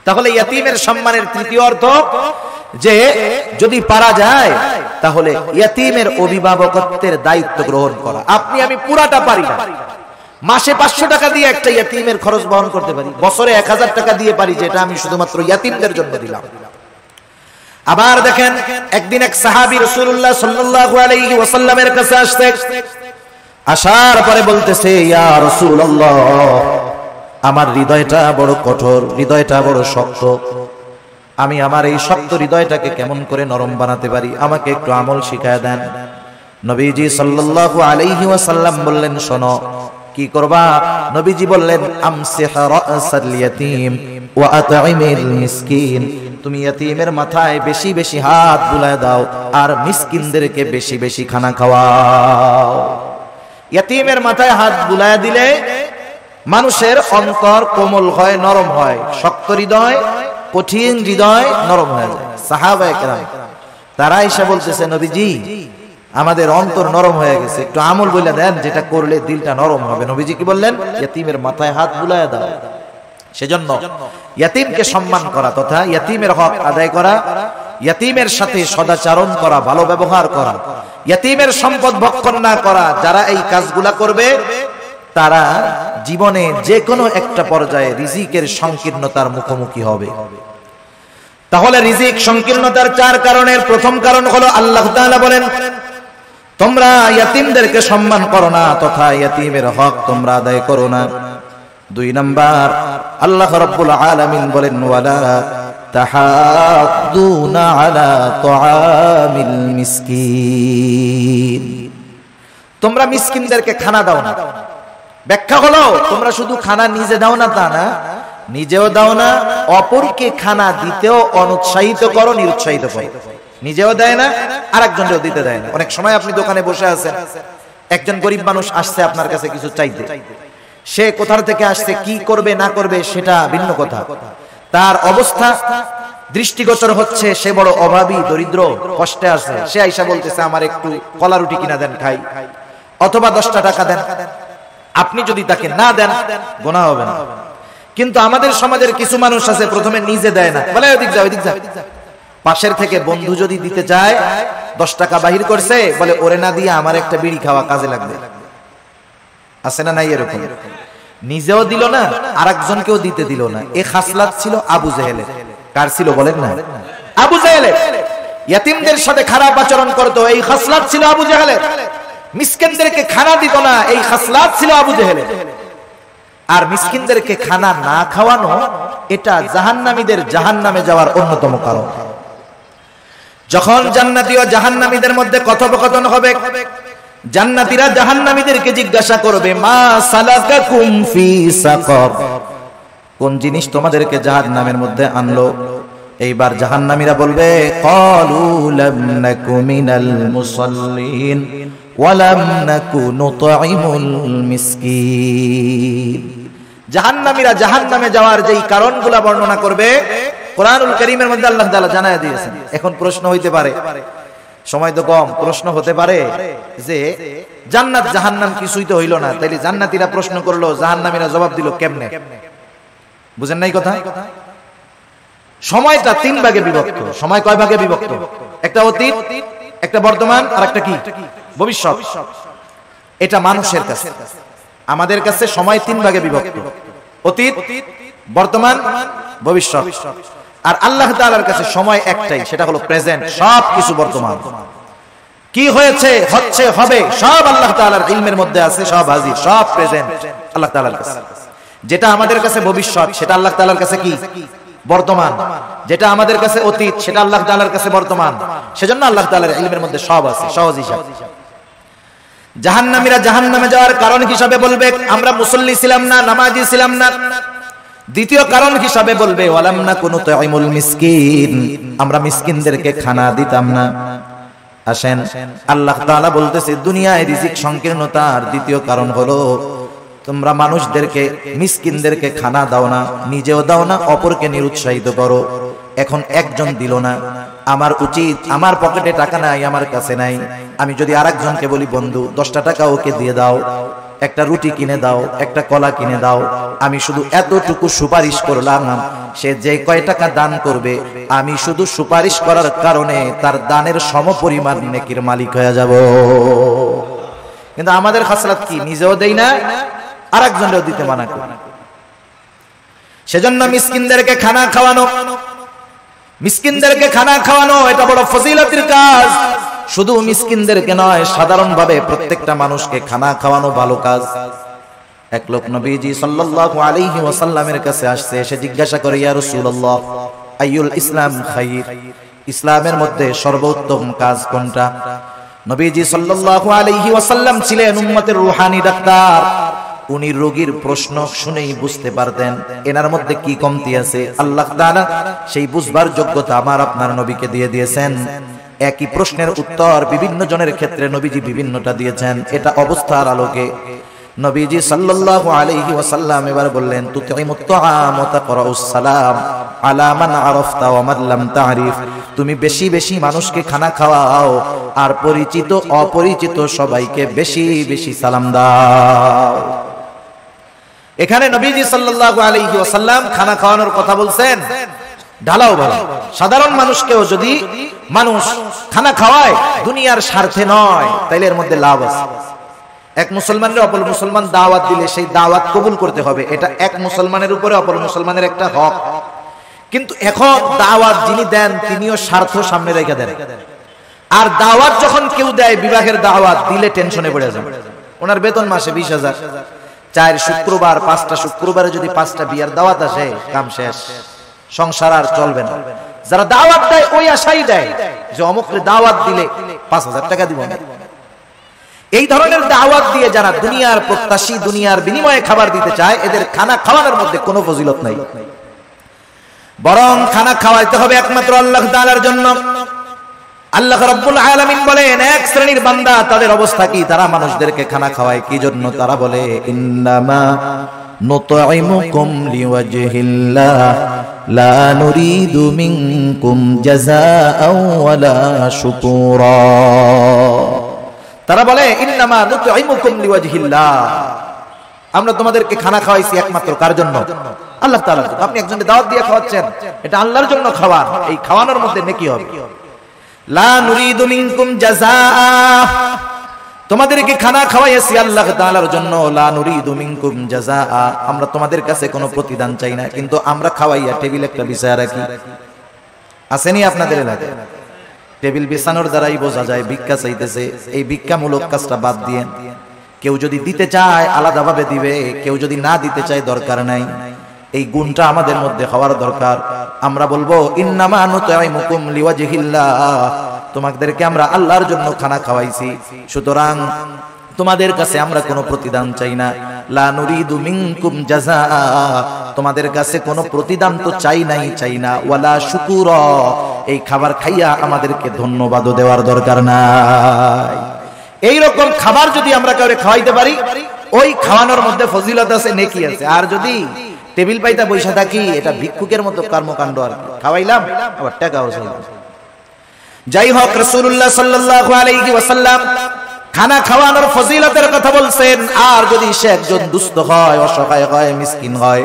তাহলে ইয়াতীমের সম্মানের তৃতীয় অর্থ যে যদি পারা যায় তাহলে ইয়াতীমের অভিভাবকত্বের দায়িত্ব গ্রহণ করা। আপনি আমি পুরাটা পারি না, মাসে 500 টাকা দিয়ে একটা ইয়াতীমের খরচ বহন করতে পারি, বছরে 1000 টাকা দিয়ে পারি যেটা আমি শুধুমাত্র ইয়াতীমদের জন্য দিলাম। আবার দেখেন, একদিন এক সাহাবী রাসূলুল্লাহ সাল্লাল্লাহু আলাইহি ওয়াসাল্লামের কাছে আসছে, আসার পরে বলতেছে, ইয়া রাসূলুল্লাহ, আমার হৃদয়টা বড় কঠোর, হৃদয়টা বড় শক্ত, আমি আমার এই শক্ত হৃদয়টাকে কেমন করে নরম বানাতে পারি, আমাকে একটু আমল শিখায় দেন। নবীজি সাল্লাল্লাহু আলাইহি ওয়াসাল্লাম বললেন, শোনো কি করবা। নবীজি বললেন, আমসিহ রাসাল ইয়াতীম ওয়া আত'ইমিল মিসকিন, তুমি ইয়াতীমের মাথায় বেশি বেশি হাত বুলায় দাও আর মিসকিনদেরকে বেশি বেশি খানা খাওয়াও। ইয়াতীমের মাথায় হাত বুলায় দিলে মানুষের অন্তর কোমল হয়, নরম হয়, শক্ত হৃদয় কঠিন হৃদয় নরম হয়ে যায়। সাহাবায়ে কেরাম তারা এসে বলতেছে, নবীজি আমাদের অন্তর নরম হয়ে গেছে, একটু আমল বলে দেন যেটা করলে দিলটা নরম হবে। নবীজি কি বললেন? ইয়াতীমের মাথায় হাত বুলায় দাও। সেজন্য ইয়াতীমকে সম্মান করা তথা ইয়াতীমের হক আদায় করা, ইয়াতীমের সাথে সদাচরণ করা, ভালো ব্যবহার করা, ইয়াতীমের সম্পদ ভক্ষণ না করা, যারা এই কাজগুলা করবে তারা জীবনে যে কোনো একটা পর্যায়ে রিজিকের সংকীর্ণতার মুখোমুখি হবে। তাহলে রিজিক সংকীর্ণতার 4 কারণের প্রথম কারণ হলো আল্লাহ তাআলা বলেন, তোমরা ইয়াতীমদেরকে সম্মান করো না তথা ইয়াতীমের হক তোমরা আদায় করো না। 2 নাম্বার, আল্লাহ রাব্বুল আলামিন বলেন, ওয়ালা তাহাদ্দুনা আলা তুআমিল মিসকিন, তোমরা মিসকিনদেরকে খানা দাও না। ব্যাখ্যা হলো, তোমরা শুধু খানা নিজে দাও না তা না, নিজেও দাও না, অপরকে খানা দিতেও অনুৎসাহিত করো, নিরুৎসাহিত করো। নিজেও দেয় না, আরেকজনকেও দিতে দেয় না। অনেক সময় আপনি দোকানে বসে আছেন, একজন গরিব মানুষ আসছে আপনার কাছে কিছু চাইতে, সে কোথা থেকে আসছে, কি করবে না করবে সেটা ভিন্ন কথা, তার অবস্থা দৃষ্টিগোচর হচ্ছে সে বড় অভাবী, দরিদ্র, কষ্টে আছে। সে আইসা বলতেছে, আমার একটু কলা রুটি কিনা দেন খাই, অথবা 10টা টাকা দেন। আপনি যদি তাকে না দেন গুনাহ হবে না। কিন্তু আমাদের সমাজের কিছু মানুষ আছে, প্রথমে নিজে দেয় না, বলে ওদিক যা ওদিক যা। পাশের থেকে বন্ধু যদি দিতে চায়, 10 টাকা বাহির করছে, বলে ওরে না দিয়ে আমার একটা বিড়ি খাওয়া কাজে লাগবে। আছে না নাই এরকম? নিজেও দিল না, আরেকজনকেও দিতে দিল না। এই খাসলাত ছিল আবু জেহেলের। কার ছিল বলেন না? আবু জেহেলের। ইয়াতীমদের সাথে খারাপ আচরণ করত, এই খাসলাত ছিল আবু জেহেলের। মিসকিনদেরকে খানা দিত না, এই খাসলাত ছিল আবু জেহেলের। আর মিসকিনদেরকে খানা না খাওয়ানো, এটা জাহান্নামীদের জাহান্নামে যাওয়ার অন্যতম কারণ। যখন জান্নাতি ও জাহান্নামীদের মধ্যে কথোপকথন হবে, জান্নাতীরা জাহান্নামীদেরকে জিজ্ঞাসা করবে, মা সালাকাকুম ফি সাকার, কোন জিনিস তোমাদেরকে জাহান্নামের মধ্যে আনলো? এইবার জাহান্নামীরা বলবে, ক্বালু লাম নাকু মিনাল মুসাল্লিন ওয়া লাম নাকু নুতঈমুল মিসকিন। জাহান্নামীরা জাহান্নামে যাওয়ার যেই কারণগুলো বর্ণনা করবে, কোরআনুল কারীমের মধ্যে আল্লাহ তাআলা জানায় দিয়েছেন। এখন প্রশ্ন হইতে পারে, সময় তো কম, প্রশ্ন হতে পারে যে জান্নাত জাহান্নাম কিছুই তো হইল না, তাইলে জান্নাতীরা প্রশ্ন করলো, জাহান্নামীরা জবাব দিল কেমনে? বুঝেন নাই কথা? সময়টা 3 ভাগে বিভক্ত। সময় কয় ভাগে বিভক্ত? একটা অতীত, একটা বর্তমান, আর একটা কি ভবিষ্যৎ। এটা মানুষের কাছে, আমাদের কাছে সময় 3 ভাগে বিভক্ত, অতীত, বর্তমান, ভবিষ্যৎ। আর আল্লাহ তাআলার কাছে সময় একটাই, সেটা হলো প্রেজেন্ট। সব কিছু বর্তমান, কি হয়েছে, হচ্ছে, হবে, সব আল্লাহ তাআলার ইলমের মধ্যে আছে, সব হাজির, সব প্রেজেন্ট আল্লাহ তাআলার কাছে। যেটা আমাদের কাছে ভবিষ্যৎ, সেটা আল্লাহ তাআলার কাছে কি বর্তমান। যেটা আমাদের কাছে অতীত, সেটা আল্লাহ তাআলার কাছে বর্তমান। সেজন্য আল্লাহ তাআলার ইলমের মধ্যে সব আছে, সহজ হিসাব। জাহান্নামীরা জাহান্নামে যাওয়ার কারণ হিসাবে বলবে, আমরা মুসল্লি ছিলাম না, নামাজি ছিলাম না, দ্বিতীয় কারণ হিসাবে বলবে ওয়ালাম নাকুনু তুইমুল মিসকিন, আমরা মিসকিনদেরকে খানা দিতাম না। আসেন, আল্লাহ তাআলা বলতেছে দুনিয়ায় রিজিক সংকীর্ণতার দ্বিতীয় কারণ হলো তোমরা মানুষদেরকে, মিসকিনদেরকে খানা দাও না, নিজেও দাও না, অপরকে নিরুৎসাহিত করো। এখন একজন দিল না, আমার উচিত, আমার পকেটে টাকা নাই, আমার কাছে নাই, আমি যদি আরেকজনকে বলি বন্ধু 10টা টাকা ওকে দিয়ে দাও, একটা রুটি কিনে দাও, একটা কলা কিনে দাও, আমি শুধু এতটুকু সুপারিশ করলাম, সে যে কয় টাকা দান করবে আমি শুধু সুপারিশ করার কারণে তার দানের সমপরিমাণ নেকির মালিক হয়ে যাব। কিন্তু আমাদের খাসলাত কি, নিজেও দেই না, আরেকজনেরও দিতে মানা করি। সেজন্য মিসকিনদেরকে খানা খাওয়ানো, মিসকিনদেরকে খানা খাওয়ানো এটা বড় ফজিলতের কাজ। শুধু মিসকিনদেরকে নয়, সাধারণভাবে প্রত্যেকটা মানুষকে খানা খাওয়ানো ভালো কাজ। এক লোক নবীজি সাল্লাল্লাহু আলাইহি ওয়াসাল্লামের কাছে আসছে, এসে জিজ্ঞাসা করে ইয়া রাসূলুল্লাহ আইয়ুল ইসলাম খায়র, ইসলামের মধ্যে সর্বোত্তম কাজ কোনটা? নবীজি সাল্লাল্লাহু আলাইহি ওয়াসাল্লাম ছিলেন উম্মতের রূহানি ডাক্তার। উনি রোগীর প্রশ্ন শুনেই বুঝতে পারতেন এনার মধ্যে কি কমতি আছে। আল্লাহ তাআলা সেই বুঝবার যোগ্যতা আমার আপনার নবীকে দিয়ে দিয়েছেন। একই প্রশ্নের উত্তর বিভিন্ন জনের ক্ষেত্রে নবীজি বিভিন্নটা দিয়েছেন। এটা অবস্থার আলোকে নবীজি সাল্লাল্লাহু আলাইহি ওয়াসাল্লাম এবার বললেন তুতিমুত তুআম ওয়া তাকরাউস সালাম আলা মান আরাফতা ওয়া মান লাম তারিফ, তুমি বেশি বেশি মানুষকে খানা খাওয়াও আর পরিচিত অপরিচিত সবাইকে বেশি বেশি সালাম দাও। এখানে নবীজি সাল্লাল্লাহু আলাইহি ওয়াসাল্লাম খানা খাওয়ানোর কথা বলছেন, ঢালাও ভালো। সাধারণ মানুষকেও যদি মানুষ খানা খাওয়ায় দুনিয়ার স্বার্থে নয়, তাইলে এর মধ্যে লাভ আছে। এক মুসলমানের অপর মুসলমান দাওয়াত দিলে সেই দাওয়াত কবুল করতে হবে, এটা এক মুসলমানের উপরে অপর মুসলমানের একটা হক। কিন্তু এখন দাওয়াত যিনি দেন তিনিও স্বার্থ সামনে রেখে দেন। আর দাওয়াত যখন কেউ দেয়, বিবাহের দাওয়াত দিলে টেনশনে পড়ে যান। ওনার বেতন মাসে 20,000, 4 শুক্রবার 5টা শুক্রবারে যদি 5টা বিয়ার দাওয়াত আসে, কাম শেষ, সংসার আর চলবে না। যারা দাওয়াত দেয় ওই আশাই দেয় যে অমুকরে দাওয়াত দিলে 5,000 টাকা দিব না। এই ধরনের দাওয়াত দিয়ে যারা দুনিয়ার প্রত্যাশী, দুনিয়ার বিনিময়ে খাবার দিতে চায়, এদের খানা খাওয়ানোর মধ্যে কোনো ফজিলত নাই। বরং খানা খাওয়াইতে হবে একমাত্র আল্লাহ তাআলার জন্য। আল্লাহ রাব্বুল আলামিন বলেন এক শ্রেণীর বান্দা, তাদের অবস্থা কি? তারা মানুষদেরকে খানা খাওয়ায় কি জন্য? তারা বলে ইন্নামা নুতঈমুকুম লিওয়াজহিল্লাহ লা নুরিদু মিনকুম জাযাআও ওয়ালা শুকুরা। তারা বলে ইন্নামা নুতঈমুকুম লিওয়াজহিল্লাহ, আমরা তোমাদেরকে খানা খাওয়াইছি একমাত্র কার জন্য? আল্লাহ তাআলার জন্য। আপনি একজনকে দাওয়াত দিয়ে খাওয়াচ্ছেন, এটা আল্লাহর জন্য খাওয়ান, এই খাওয়ানোর মধ্যে নেকি হবে। লা নুরিদু মিনকুম জাযাআ, তোমাদেরকে খানা খাওয়াইছি আল্লাহ তাআলার জন্য। লা নুরিদু মিনকুম জাযাআ, আমরা তোমাদের কাছে কোনো প্রতিদান চাই না, কিন্তু আমরা খাওয়াইয়া টেবিল একটা বিছায়া রাখি। আসেনি আপনাদের এলাকায়? টেবিল বিছানোর দ্বারাই বোঝা যায় ভিক্ষা চাইতেছে। এই ভিক্ষামূলক কাজটা বাদ দিয়ে কেউ যদি দিতে চায় আলাদাভাবে দিবে, কেউ যদি না দিতে চায় দরকার নাই। এই গুণটা আমাদের মধ্যে হওয়ার দরকার। আমরা বলবো ইন্নামা নুতঈমুকুম লিওয়াজহিল্লাহ, তোমাদেরকে আমরা আল্লাহর জন্য খানা খাওয়াইছি, সুতরাং তোমাদের কাছে আমরা কোনো প্রতিদান চাই না। লা নুরিদু মিনকুম জাযাআ, তোমাদের কাছে কোনো প্রতিদান তো চাই না। ওয়ালা শুকুরা, এই খাবার খাইয়া আমাদেরকে ধন্যবাদও দেওয়ার দরকার নাই। এই রকম খাবার যদি আমরা কাউকে খাওয়াইতে পারি, ওই খাওয়ানোর মধ্যে ফজিলত আছে, নেকি আছে। আর যদি টেবিল পাইতা বৈশা থাকি, এটা ভিক্ষুকের মতো কর্মকাণ্ড। আর খাওয়াইলাম আবার টাকাও চাইলাম। যাই হোক, রাসূলুল্লাহ সাল্লাল্লাহু আলাইহি ওয়াসাল্লাম খানা খাওয়ানোর ফজিলতের কথা বলছেন। আর যদি সে একজন দুস্থ হয়, অসহায় হয়, মিসকিন হয়,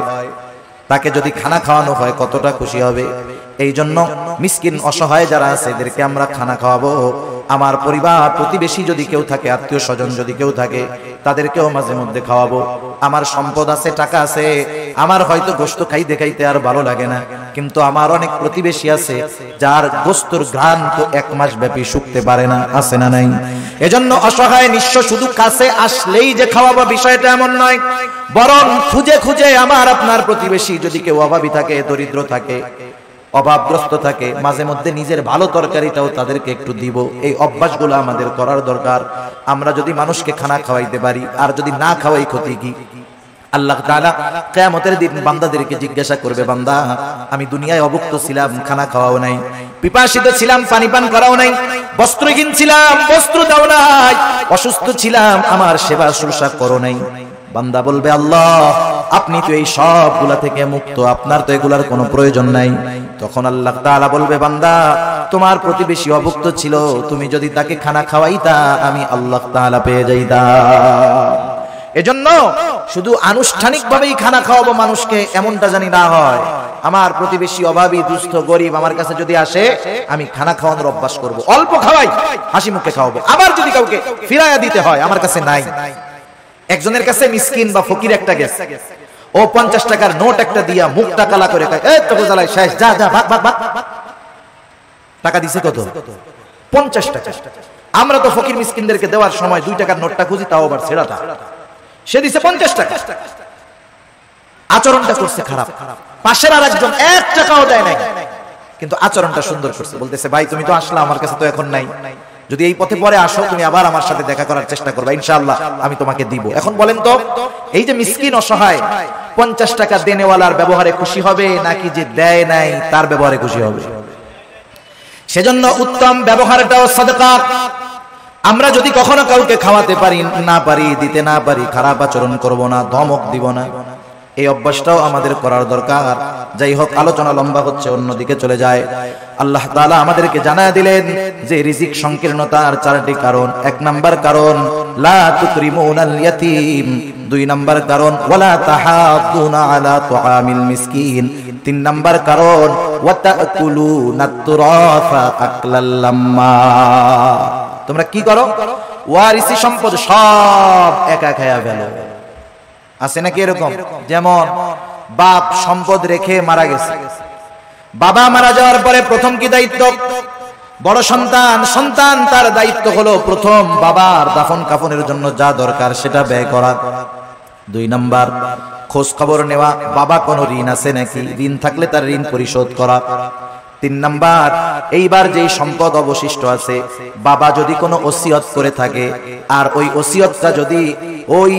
তাকে যদি খানা খাওয়ানো হয় কতটা খুশি হবে। এই জন্য মিসকিন অসহায় যারা আছে এদেরকে আমরা খানা খাওয়াবো। আমার পরিবার প্রতিবেশী যদি কেউ থাকে, আত্মীয় স্বজন যদি কেউ থাকে, তাদেরকেও মাঝে মধ্যে খাওয়াবো। আমার সম্পদ আছে, টাকা আছে, আমার হয়তো গোশত খাইতে খাইতে আর ভালো লাগে না, কিন্তু আমার অনেক প্রতিবেশী আছে যার গোশতর ঘ্রাণ তো 1 মাস ব্যাপী শুকতে পারে না, আছে না নাই? এজন্য অসহায় নিঃস্ব শুধু কাছে আসলেই যে খাওয়াবো বিষয়টা এমন নয়, বরং খুঁজে খুঁজে আমার আপনার প্রতিবেশী যদি কেউ অভাবী থাকে, দরিদ্র থাকে, অভাবগ্রস্ত থাকে, মাঝে মধ্যে নিজের ভালো তরকারিটাও তাদেরকে একটু দিব। এই অভ্যাসগুলো আমাদের করার দরকার। আমরা যদি মানুষকে খানা খাওয়াইতে পারি, আর যদি না খাওয়াই ক্ষতি কি? আল্লাহ তাআলা কিয়ামতের দিন বান্দাদেরকে জিজ্ঞাসা করবে, বান্দা আমি দুনিয়ায় অভুক্ত ছিলাম, খানা খাওয়াও নাই, পিপাসিত ছিলাম, পানি পান করাও নাই, বস্ত্রহীন ছিলাম, বস্ত্র দাও নাই, অসুস্থ ছিলাম, আমার সেবা শুশ্রূষা করো নাই। বান্দা বলবে, আল্লাহ আপনি তো এই সবগুলা থেকে মুক্ত, আপনার তো এগুলার কোনো প্রয়োজন নাই। তখন আল্লাহ তাআলা বলবে, বান্দা তোমার প্রতিবেশী অভুক্ত ছিল, তুমি যদি তাকে খানা খাওয়াইতা আমি আল্লাহ তাআলা পেয়ে যাইতাম। এজন্য শুধু আনুষ্ঠানিকভাবেই খানা খাওয়াবো মানুষকে এমনটা জানি না হয়। আমার প্রতিবেশী অভাবী, দুস্থ, গরিব আমার কাছে যদি আসে আমি খানা খাওয়ানোর অভ্যাস করব, অল্প খাওয়াই, হাসি মুখে খাওয়াবো। আবার যদি কাউকে ফিরাইয়া দিতে হয়, আমার কাছে নাই, একজনের কাছে মিসকিন বা ফকির একটা গেছে, ও 50 টাকার নোট একটা দিয়া মুখটা কালা করে কয়, এই তোকে জ্বালাই শেষ, যা যা ভাগ ভাগ ভাগ। টাকা দিছে কত? 50 টাকা। আমরা তো ফকির মিসকিনদেরকে দেওয়ার সময় 2 টাকার নোটটা খুঁজি, তাও আবার ছেঁড়াটা। সে দিছে 50 টাকা, আচরণটা করছে খারাপ। পাশের আর একজন 1 টাকাও দেয় নাই, কিন্তু আচরণটা সুন্দর করছে, বলতেছে ভাই তুমি তো আসলা, আমার কাছে তো এখন নাই, যদি এই পথে পরে আসো তুমি আবার আমার সাথে দেখা করার চেষ্টা করবে, ইনশাআল্লাহ আমি তোমাকে দিব। এখন বলেন তো, এই যে মিসকিন অসহায় 50 টাকা দেনেওয়ালার ব্যবহারে খুশি হবে নাকি যে দেয় নাই তার ব্যবহারে খুশি হবে? সেজন্য উত্তম ব্যবহারটাও সাদকা। আমরা যদি কখনো কাউকে খাওয়াতে পারি না পারি, দিতে না পারি, খারাপ আচরণ করব না, ধমক দিব না, এই অভ্যাসটাও আমাদের করার দরকার। যাই হোক, আলোচনা লম্বা হচ্ছে, অন্যদিকে চলে যায়। আল্লাহ তাআলা আমাদেরকে জানায় দিলেন যে রিজিক সংকীর্ণতার 4টি কারণ। 1 নাম্বার কারণ লা তুকরিমুনাল ইয়াতীম, 2 নাম্বার কারণ ওয়ালা তাহাদ্দুনা আলা তুআমিল মিসকিন, 3 নাম্বার কারণ ওয়া তাকুলুনাত তুরাফা আকলাল লাম্মা। তোমরা কি করো? ওয়ারিসি সম্পদ সব একা খায়া ফেলো। আছে নাকি এরকম? যেমন বাপ সম্পদ রেখে মারা গেছে, বাবা মারা যাওয়ার পরে প্রথম কি দায়িত্ব? বড় সন্তান, সন্তান তার দায়িত্ব হলো প্রথম বাবার দাফন কাফনের জন্য যা দরকার সেটা ব্যয় করা। 2 নাম্বার খোঁজ খবর নেওয়া, বাবা কোনো ঋণ আছে নাকি, ঋণ থাকলে তার ঋণ পরিশোধ করা। 3 নাম্বার এইবার যেই সম্পদ অবশিষ্ট আছে, বাবা যদি কোনো ওসিয়ত করে থাকে আর ওই ওসিয়তটা যদি ওই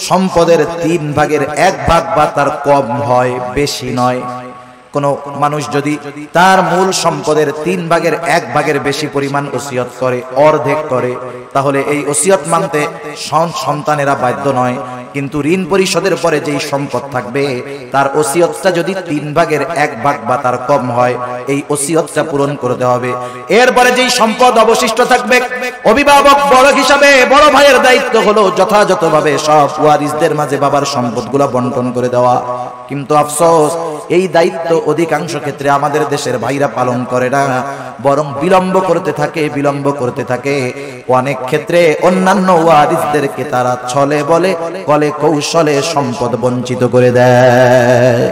সম্পদের 3 ভাগের 1 ভাগ বা তার কম হয়, বেশি নয়, কোন মানুষ যদি তার মূল সম্পদের 3 ভাগের 1 ভাগের বেশি পরিমাণ ওসিয়ত করে, অর্ধেক করে, তাহলে এই ওসিয়ত মানতে সন্তানেরা বাধ্য নয়। কিন্তু ঋণ পরিশোধের পরে যেই সম্পদ থাকবে তার ওসিয়তটা যদি 3 ভাগের 1 ভাগ বা তার কম হয়, এই ওসিয়তটা পূরণ করতে হবে। এরপরে যেই সম্পদ অবশিষ্ট থাকবে, অভিভাবক বড় হিসাবে বড় ভাইয়ের দায়িত্ব হলো যথাযথভাবে সব ওয়ারিসদের মাঝে বাবার সম্পদগুলো বন্টন করে দেওয়া। কিন্তু আফসোস, এই দায়িত্ব অধিকাংশ ক্ষেত্রে আমাদের দেশের ভাইরা পালন করে না, বরং বিলম্ব করতে থাকে। অনেক ক্ষেত্রে অন্যান্য ওয়ারিসদেরকে তারা ছলে বলে কলে কৌশলে সম্পদ বঞ্চিত করে দেয়।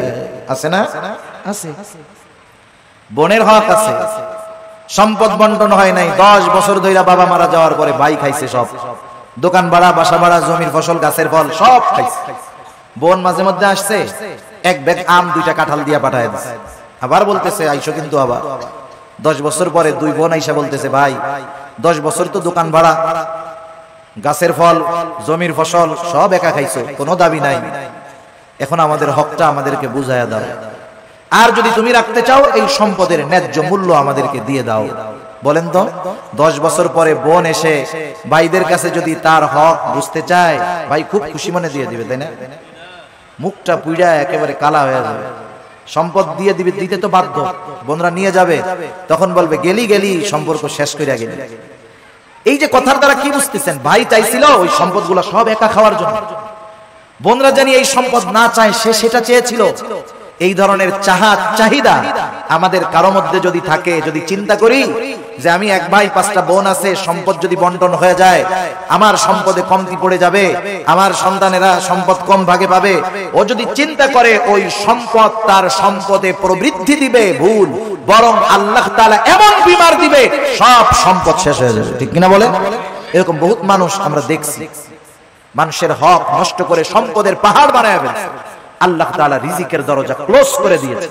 আছে না? আছে। বোনের হক আছে, সম্পদ বন্টন হয় নাই, 10 বছর ধরে বাবা মারা যাওয়ার পরে ভাই খাইছে সব, দোকান ভাড়া, বাসা ভাড়া, জমির ফসল, গাছের ফল সব খাইছে। বোন মাঝে মধ্যে আসছে, 1 ব্যাগ আম 2টা কাঁঠাল দিয়া পাঠায় দিচ্ছে, আবার বলতেছে আইসো, কিন্তু আবার 10 বছর পরে 2 বোন আইসা বলতেছে, ভাই 10 বছর তো দোকান ভাড়া, গাছের ফল, জমির ফসল সব একা খাইছো, কোনো দাবি নাই, এখন আমাদের হকটা আমাদেরকে বুঝাইয়া দাও, আর যদি তুমি রাখতে চাও এই সম্পদের ন্যায্য মূল্য আমাদেরকে দিয়ে দাও। বলেন তো, 10 বছর পরে বোন এসে ভাইদের কাছে যদি তার হক বুঝতে চায়, ভাই খুব খুশি মনে দিয়ে দিবে, তাই না? মুখটা পুইড়া একেবারে কালা হয়ে যাবে, সম্পদ দিয়ে দিবে, দিতে তো বাধ্য, বোনরা নিয়ে যাবে, তখন বলবে গেলি সম্পর্ক শেষ কইরা গেলি। এই যে কথার দ্বারা কি বুঝতেছেন? ভাই চাইছিল ওই সম্পদগুলো সব একা খাওয়ার জন্য, বোনরা জানি এই সম্পদ না চায়, সে সেটা চেয়েছিল। এই ধরনের চাহিদা আমাদের কারো মধ্যে যদি থাকে, যদি চিন্তা করি যে আমি 1 ভাই 5টা বোন আছে, সম্পদ যদি বন্টন হয়ে যায় আমার সম্পদে কমতি পড়ে যাবে, আমার সন্তানেরা সম্পদ কম ভাগে পাবে, ও যদি চিন্তা করে ওই সম্পদ তার সম্পদে প্রবৃদ্ধি দিবে, ভুল, বরং আল্লাহ তাআলা এমন বিমার দিবে সব সম্পদ শেষ হয়ে যাবে। ঠিক কিনা বলেন? এরকম বহুত মানুষ আমরা দেখছি, মানুষের হক নষ্ট করে সম্পদের পাহাড় বানায় ফেলছে। আল্লাহ তাআলা রিজিকের দরজা ক্লোজ করে দিয়েছে,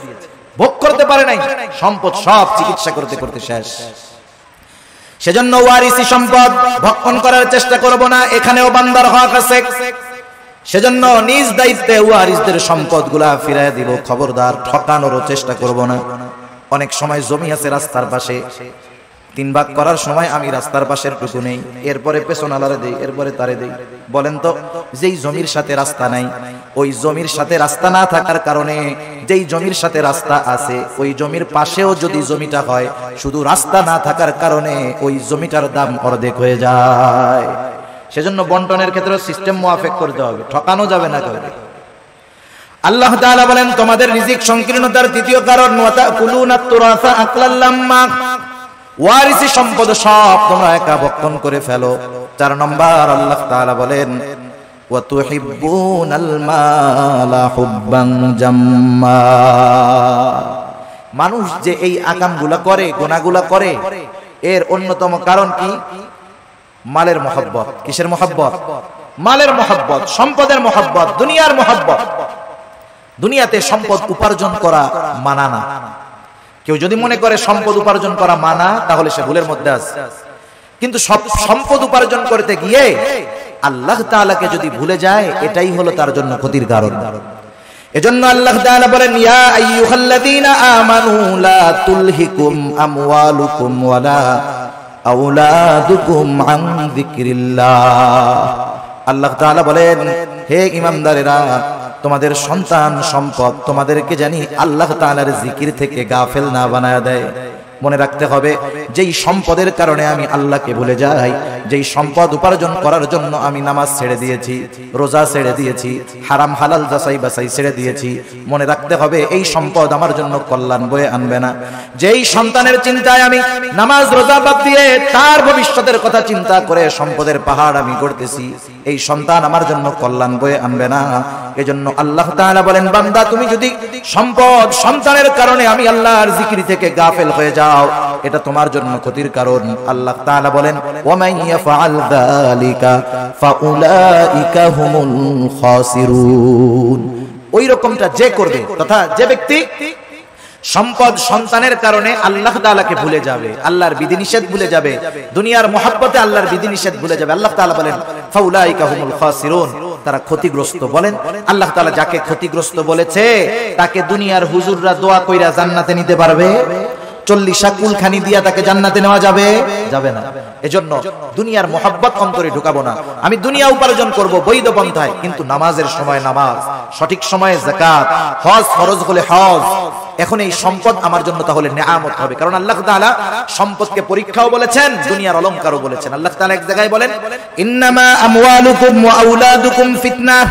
ভোগ করতে পারে নাই, সম্পদ সব চিকিৎসা করতে শেষ। সেজন্য ওয়ারিসি সম্পদ ভক্ষণ করার চেষ্টা করব না, এখানেও বান্দার হক আছে। সেজন্য নিজ দায়িত্বে ওয়ারিসদের সম্পদগুলা ফিরায় দিব। খবরদার, ঠকানোর চেষ্টা করব না। অনেক সময় জমি আছে রাস্তার পাশে, 3 ভাগ করার সময় আমি রাস্তার পাশের টুকু নেই, এরপরে পেছনালারে দেই, এরপরে তারে দেই। বলেন তো, যেই জমির সাথে রাস্তা নাই, ওই জমির সাথে রাস্তা না থাকার কারণে যেই জমির সাথে রাস্তা আছে ওই জমির পাশেও যদি জমিটা হয়, শুধু রাস্তা না থাকার কারণে ওই জমিটার দাম অর্ধেক হয়ে যায়। সেজন্য বন্টনের ক্ষেত্রে সিস্টেম মুআফিক করতে হবে, ঠকানো যাবে না কাউকে। আল্লাহ তাআলা বলেন তোমাদের রিজিক সংকীর্ণতার তৃতীয় কারণ ওয়াতাকুলুনাত তুরাসা আকলাল লাম্মা, ওয়ারিসি সম্পদ সব তোমরা একা ভক্ষণ করে ফেলো। 4 নম্বর আল্লাহ তাআলা বলেন ওয়া তুহিব্বুনাল মালা হুব্বান জাম্মা। মানুষ যে এই আকামগুলা করে, গুনাহগুলা করে, এর অন্যতম কারণ কি? মালের মহব্বত। কিসের মহব্বত? মালের মহব্বত, সম্পদের মহব্বত, দুনিয়ার মহব্বত। দুনিয়াতে সম্পদ উপার্জন করা মানা না। কেউ যদি মনে করে সম্পদ উপার্জন করা মানা, তাহলে সে ভুলের মধ্যে আছে। কিন্তু সব সম্পদ উপার্জন করতে গিয়ে আল্লাহ তাআলাকে যদি ভুলে যায়, এটাই হলো তার জন্য ক্ষতির কারণ। এজন্য আল্লাহ তাআলা বলেন ইয়া আইয়ুহাল্লাযীনা আমানু লা তুলহিকুম আমওয়ালুকুম ওয়ালা আওলাদুকুম আন যিকরিল্লাহ। আল্লাহ তাআলা বলেন হে ঈমানদারেরা, তোমাদের সন্তান সম্পদ তোমাদেরকে জানি আল্লাহ তাআলার জিকির থেকে গাফেল না বানায়া দেয়। মনে রাখতে হবে, যেই সম্পদের কারণে আমি আল্লাহকে ভুলে যাই, যেই সম্পদ উপার্জন করার জন্য আমি নামাজ ছেড়ে দিয়েছি, রোজা ছেড়ে দিয়েছি, হারাম হালাল যাচাই বাছাই ছেড়ে দিয়েছি, মনে রাখতে হবে এই সম্পদ আমার জন্য কল্যাণ বয়ে আনবে না। যেই সন্তানের চিন্তায় আমি নামাজ রোজা বাদ দিয়ে তার ভবিষ্যতের কথা চিন্তা করে সম্পদের পাহাড় আমি গড়তেছি, এই সন্তান আমার জন্য কল্যাণ বয়ে আনবে না। এজন্য আল্লাহ তাআলা বলেন বান্দা, তুমি যদি সম্পদ সন্তানের কারণে আমি আল্লাহর জিকির থেকে গাফেল হয়ে যাও, এটা তোমার জন্য ক্ষতির কারণ। আল্লাহ তাআলা বলেন ওয়ামান ইয়াফআল যালিকা ফাউলাইকা হুমুল খাসিরুন। ওই রকমটা যে করবে, তথা যে ব্যক্তি সম্পদ সন্তানের কারণে আল্লাহ তাআলাকে ভুলে যাবে, আল্লাহর বিধিনিষেধ ভুলে যাবে, দুনিয়ার মহব্বতে আল্লাহর বিধিনিষেধ ভুলে যাবে, আল্লাহ তাআলা বলেন ফাউলাইকা হুমুল খাসিরুন, তারা ক্ষতিগ্রস্ত। বলেন আল্লাহ তাআলা যাকে ক্ষতিগ্রস্ত বলেছে, তাকে দুনিয়ার হুজুররা দোয়া কইরা জান্নাতে নিতে পারবে? 40 কুলখানি দিয়া তাকে জান্নাতে নেওয়া যাবে? যাবে না। এজন্য দুনিয়ার মহব্বত অন্তরে ঢুকাবো না। আমি দুনিয়া উপার্জন করব বৈধ পন্থায়, কিন্তু নামাজের সময় নামাজ, সঠিক সময়ে যাকাত, হজ ফরজ হলে হজ। এখন এই সম্পদ আমার জন্য তাহলে নেয়ামত হবে, কারণ আল্লাহ তাআলা সম্পদকে পরীক্ষাও বলেছেন, দুনিয়ার অলংকারও বলেছেন। আল্লাহ তাআলা এক জায়গায় বলেন ইন্নামা আমওয়ালুকুম ওয়া আওলাদুকুম ফিতনাহ।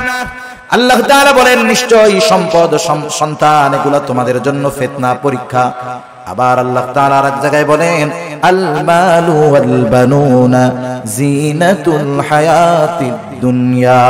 আল্লাহ তাআলা বলেন নিশ্চয়ই সম্পদ সন্তান এগুলা তোমাদের জন্য ফিতনা, পরীক্ষা। আবার আল্লাহ তাআলা আর এক জায়গায় বলেন আল মালু ওয়াল বানুনা জিনাতুল হায়াতিদ দুনিয়া।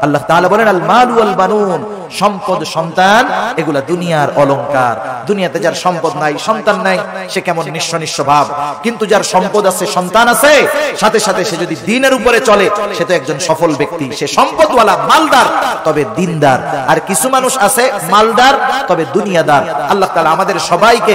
আল্লাহ তাআলা বলেন আল মালু ওয়াল বানুন, সম্পদ সন্তান এগুলা দুনিয়ার অলংকার। দুনিয়াতে যার সম্পদ নাই, সন্তান নাই, সে কেমন নিঃস্ব নিঃস্ব ভাব। কিন্তু যার সম্পদ আছে, সন্তান আছে, সাথে সাথে সে যদি দ্বীনের উপরে চলে, সে তো একজন সফল ব্যক্তি। সে সম্পদওয়ালা, মালদার, তবে দ্বীনদার। আর কিছু মানুষ আছে মালদার তবে দুনিয়াদার। আল্লাহ তাআলা আমাদের সবাইকে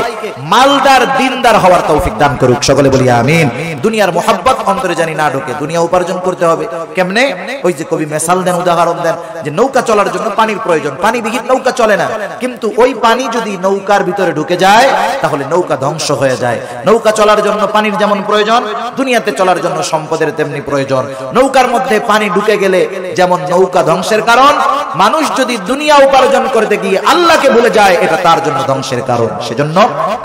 মালদার দ্বীনদার হওয়ার তৌফিক দান করুক, সকলে বলি আমিন। দুনিয়ার মোহাব্বত অন্তরে জানি না ঢোকে। দুনিয়া উপার্জন করতে হবে কেমনে? ওই যে কবি মেসাল দেন, উদাহরণ দেন, যে নৌকা চলার জন্য পানির প্রয়োজন, পানিবিহীন নৌকা চলে না। কিন্তু ওই পানি যদি নৌকার ভিতরে ঢুকে যায়, তাহলে নৌকা ধ্বংস হয়ে যায়। নৌকা চলার জন্য পানির যেমন প্রয়োজন, দুনিয়াতে চলার জন্য সম্পদের তেমনি প্রয়োজন। নৌকার মধ্যে পানি ঢুকে গেলে যেমন নৌকা ধ্বংসের কারণ, মানুষ যদি দুনিয়া উপার্জন করতে গিয়ে আল্লাহকে ভুলে যায়, এটা তার জন্য ধ্বংসের কারণ। সেজন্য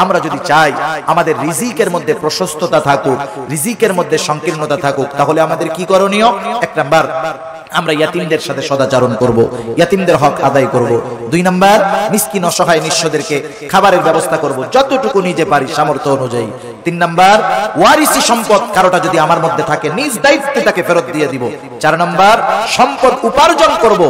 আমরা যদি চাই আমাদের রিজিকের মধ্যে প্রশস্ততা থাকুক, রিজিকের মধ্যে সংকীর্ণতা থাকুক, তাহলে আমাদের কি করণীয়? 1 নাম্বার, আমরা ইয়াতিমদের সাথে সদাচরণ করব, ইয়াতিমদের হক আদায় করব। 2 নাম্বার, মিসকিন অসহায় নিঃস্বদেরকে খাবারের ব্যবস্থা করব যতটুকু নিজে পারি সামর্থ্য অনুযায়ী। 3 নাম্বার, ওয়ারিসি সম্পদ কারোটা যদি আমার মধ্যে থাকে, নিজ দায়িত্বে তাকে ফেরত দিয়ে দিব। 4 নাম্বার, সম্পদ উপার্জন করব,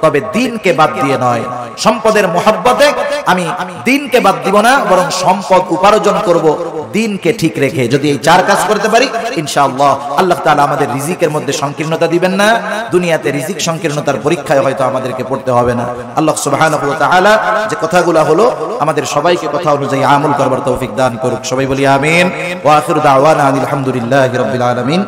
তবে দ্বীনকে বাদ দিয়ে নয়। সম্পদের মহব্বতে আমি দ্বীনকে বাদ দিব না, বরং সম্পদ উপার্জন করব দ্বীনকে ঠিক রেখে। যদি এই 4 কাজ করতে পারি, ইনশাআল্লাহ আল্লাহ তাআলা আমাদের রিজিকের মধ্যে সংকীর্ণতা দিবেন না। দুনিয়াতে রিজিক সংকীর্ণতার পরীক্ষায় হয়তো আমাদেরকে পড়তে হবে না। আল্লাহ সুবহানাহু ওয়া তাআলা যে কথাগুলো হলো, আমাদের সবাইকে কথা অনুযায়ী আমল করবার তৌফিক দান করুক, সবাই বলি আমিন। ওয়া আখিরু দাওয়ানা আলহামদুলিল্লাহি রাব্বিল আলামিন।